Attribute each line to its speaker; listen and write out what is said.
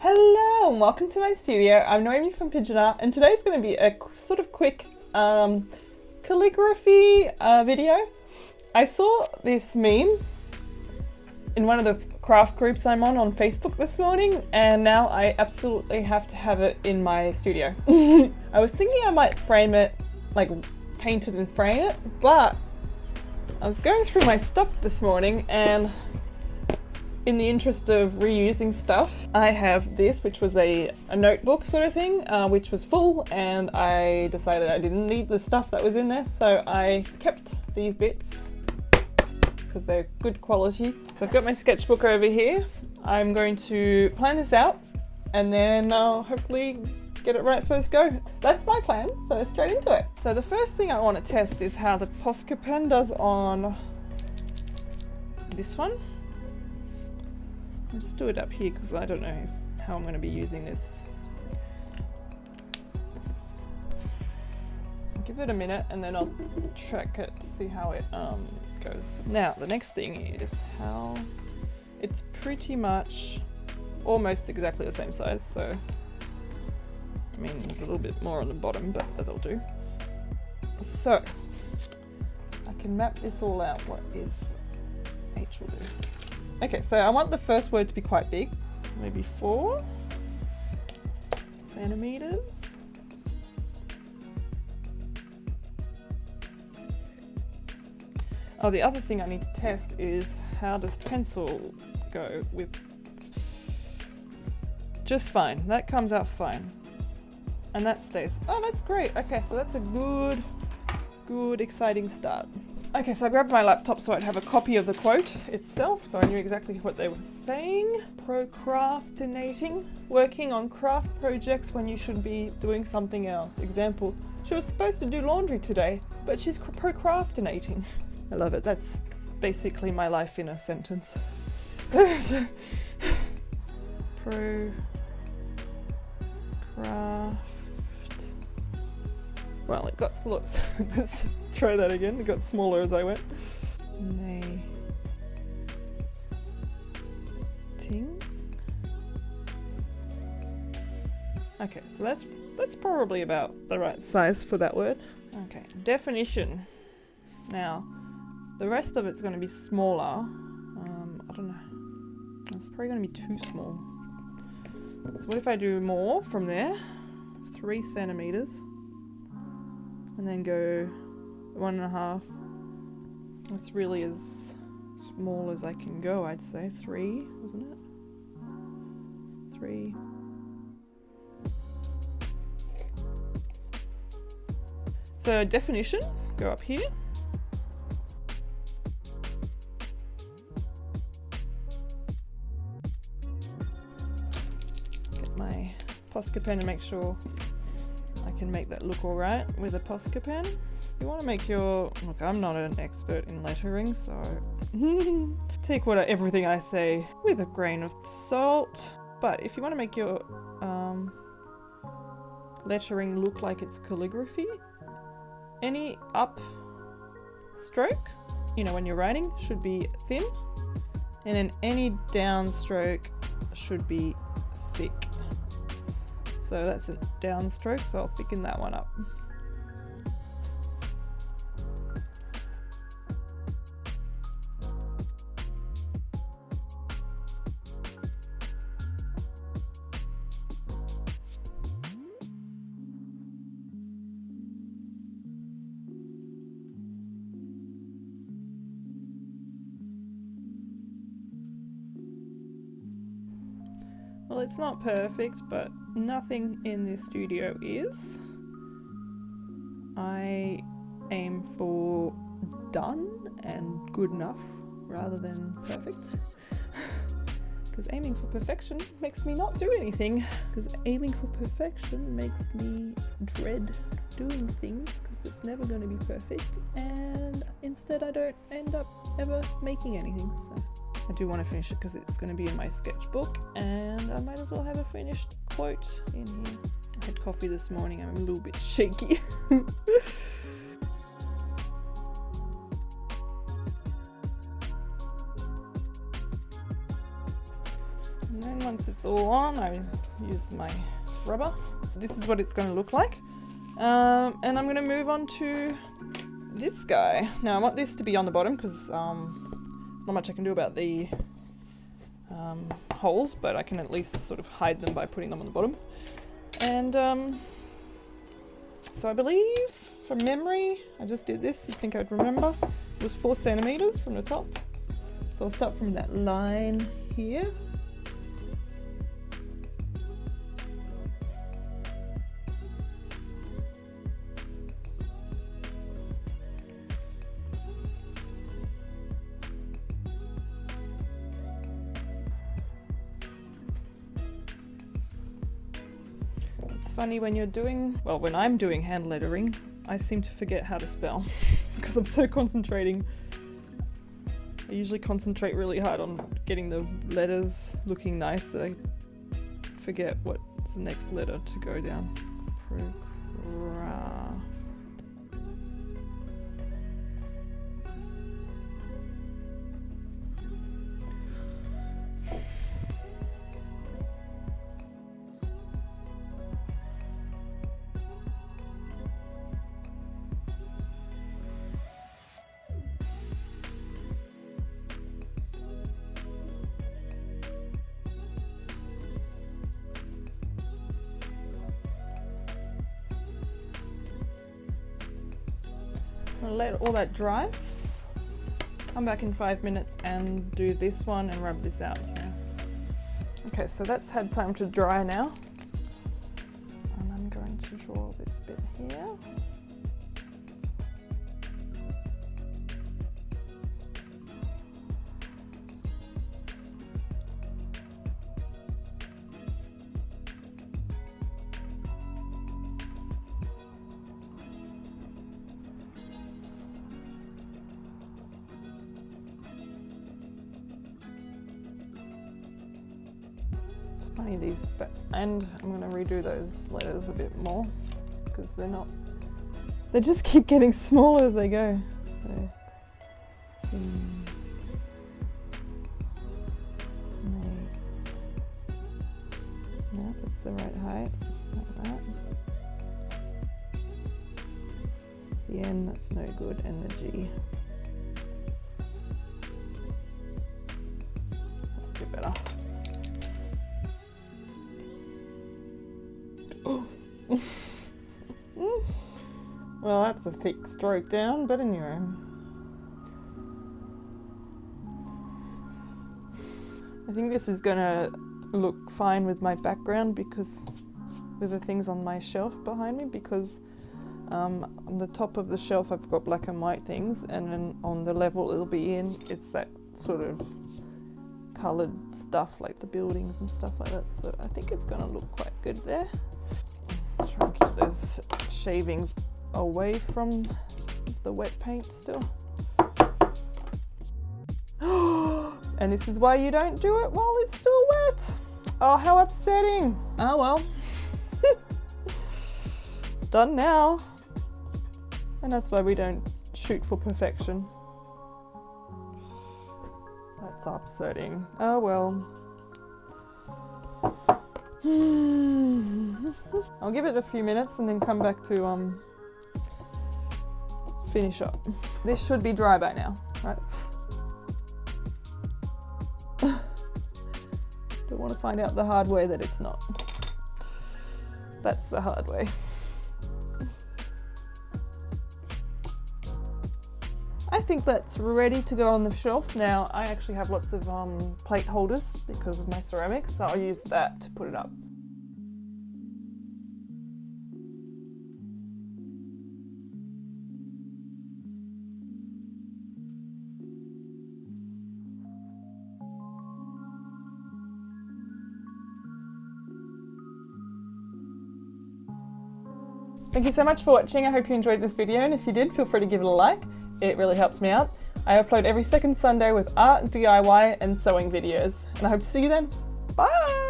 Speaker 1: Hello and welcome to my studio. I'm Noemi from Pigeon Art and today's going to be a sort of quick calligraphy video. I saw this meme in one of the craft groups I'm on Facebook this morning, and now I absolutely have to have it in my studio. I was thinking I might frame it, like paint it and frame it, but I was going through my stuff this morning and in the interest of reusing stuff, I have this, which was a notebook sort of thing, which was full, and I decided I didn't need the stuff that was in there, so I kept these bits because they're good quality. So I've got my sketchbook over here. I'm going to plan this out and then I'll hopefully get it right first go. That's my plan, so straight into it. So the first thing I want to test is how the POSCA pen does on this one. I'll just do it up here because I don't know how I'm going to be using this. I'll give it a minute and then I'll track it to see how it goes. Now the next thing is how it's pretty much almost exactly the same size, so I mean there's a little bit more on the bottom, but that'll do. So I can map this all out, what is H will do. Okay, so I want the first word to be quite big, so maybe 4 centimeters. Oh, the other thing I need to test is how does pencil go with... Just fine, that comes out fine. And that stays. Oh, that's great. Okay, so that's a good, exciting start. Okay, so I grabbed my laptop so I'd have a copy of the quote itself, so I knew exactly what they were saying. Procraftinating, working on craft projects when you should be doing something else. Example, she was supposed to do laundry today, but she's procrastinating. I love it, that's basically my life in a sentence. Well, it got let's try that again. It got smaller as I went. Ting. Okay, so that's probably about the right size for that word. Okay, definition. Now, the rest of it's going to be smaller. I don't know. It's probably going to be too small. So what if I do more from there? 3 centimeters. And then go 1.5. That's really as small as I can go, I'd say. 3, wasn't it? 3. So definition, go up here. Get my POSCA pen and make sure I can make that look alright with a POSCA pen. You want to make your... Look, I'm not an expert in lettering, so take everything I say with a grain of salt. But if you want to make your lettering look like it's calligraphy, any up stroke, you know, when you're writing, should be thin, and then any downstroke should be thick. So that's a downstroke, so I'll thicken that one up. Well, it's not perfect, but nothing in this studio is. I aim for done and good enough rather than perfect. Because aiming for perfection makes me not do anything. Because aiming for perfection makes me dread doing things because it's never going to be perfect. And instead I don't end up ever making anything. So I do want to finish it because it's going to be in my sketchbook, and I might as well have a finished quote in here. I had coffee this morning, I'm a little bit shaky. And then once it's all on, I use my rubber. This is what it's going to look like. And I'm going to move on to this guy. Now I want this to be on the bottom because there's not much I can do about the holes, but I can at least sort of hide them by putting them on the bottom. And so I believe, from memory, I just did this, you'd think I'd remember. It was 4 centimeters from the top. So I'll start from that line here. Funny when you're doing, well, when I'm doing hand lettering, I seem to forget how to spell because I'm so concentrating. I usually concentrate really hard on getting the letters looking nice that I forget what's the next letter to go down. I'll let all that dry. Come back in 5 minutes and do this one and rub this out. So. Okay, so that's had time to dry now. And I'm going to draw this bit here. Funny these, and I'm going to redo those letters a bit more because they just keep getting smaller as they go. So, yeah, that's the right height, like that. It's the N that's no good, and the G. That's a bit better. Well, that's a thick stroke down, but anyway. I think this is gonna look fine with my background because with the things on my shelf behind me, because on the top of the shelf I've got black and white things, and then on the level it'll be in, it's that sort of coloured stuff like the buildings and stuff like that. So I think it's gonna look quite good there. Try and keep those shavings away from the wet paint still. And this is why you don't do it while it's still wet. Oh, how upsetting. Oh well. It's done now. And that's why we don't shoot for perfection. That's upsetting. Oh well. I'll give it a few minutes and then come back to finish up. This should be dry by now, right? Don't want to find out the hard way that it's not. That's the hard way. I think that's ready to go on the shelf now. I actually have lots of plate holders because of my ceramics, so I'll use that to put it up. Thank you so much for watching. I hope you enjoyed this video, and if you did, feel free to give it a like. It really helps me out. I upload every second Sunday with art, DIY and sewing videos, and I hope to see you then. Bye!